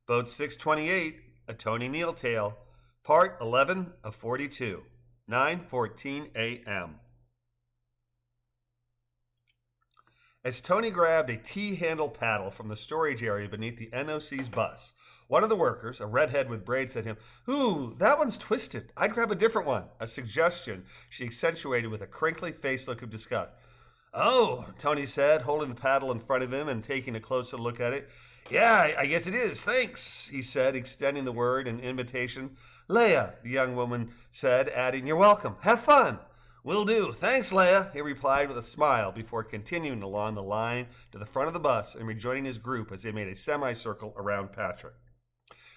Boat 628, A Tony Neal Tale, Part 11 of 42, 9:14 a.m. As Tony grabbed a T-handle paddle from the storage area beneath the NOC's bus, one of the workers, a redhead with braids, said to him, "Ooh, that one's twisted. I'd grab a different one," a suggestion she accentuated with a crinkly face look of disgust. "Oh," Tony said, holding the paddle in front of him and taking a closer look at it. "Yeah, I guess it is. Thanks," he said, extending the word in invitation. "Leia," the young woman said, adding, "You're welcome. Have fun." "Will do. Thanks, Leia," he replied with a smile before continuing along the line to the front of the bus and rejoining his group as they made a semicircle around Patrick.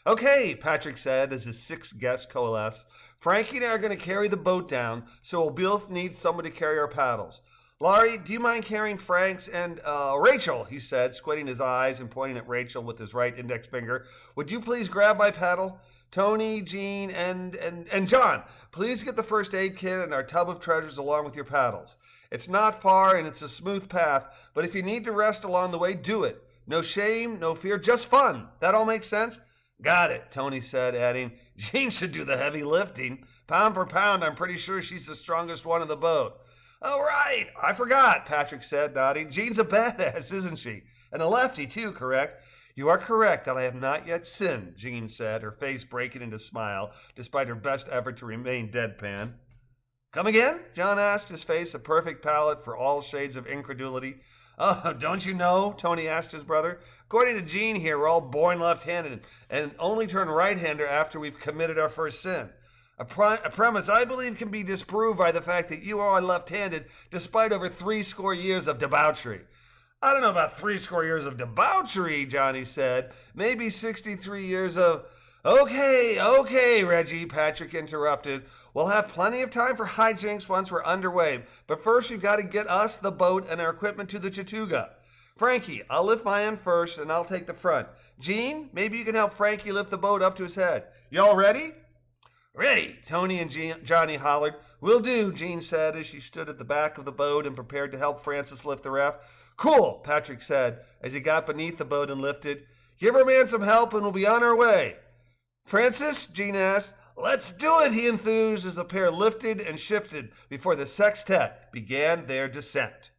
"Okay," Patrick said as his 6 guests coalesced. "Frankie and I are going to carry the boat down, so we'll both need someone to carry our paddles. Laurie, do you mind carrying Frank's? And Rachel," he said, squinting his eyes and pointing at Rachel with his right index finger, "would you please grab my paddle? Tony, Jean, and John, please get the first aid kit and our tub of treasures along with your paddles. It's not far and it's a smooth path, but if you need to rest along the way, do it. No shame, no fear, just fun. That all makes sense?" "Got it," Tony said, adding, "Jean should do the heavy lifting. Pound for pound, I'm pretty sure she's the strongest one in the boat." "Oh, right. I forgot," Patrick said, nodding. "Jean's a badass, isn't she? And a lefty, too, correct?" "You are correct that I have not yet sinned," Jean said, her face breaking into a smile, despite her best effort to remain deadpan. "Come again?" John asked, his face a perfect palette for all shades of incredulity. "Oh, don't you know?" Tony asked his brother. "According to Jean here, we're all born left-handed and only turn right-hander after we've committed our first sin. A premise I believe can be disproved by the fact that you are left-handed despite over 60 years of debauchery." "I don't know about 60 years of debauchery," Johnny said. "Maybe 63 years of—" Okay, Reggie," Patrick interrupted. "We'll have plenty of time for hijinks once we're underway, but first we've got to get us, the boat, and our equipment to the Chattooga. Frankie, I'll lift my end first, and I'll take the front. Jean, maybe you can help Frankie lift the boat up to his head. Y'all ready?" "Ready," Tony and Johnny hollered. "Will do," Jean said as she stood at the back of the boat and prepared to help Francis lift the raft. "Cool," Patrick said as he got beneath the boat and lifted. "Give our man some help and we'll be on our way." "Francis?" Jean asked. "Let's do it," he enthused as the pair lifted and shifted before the sextet began their descent.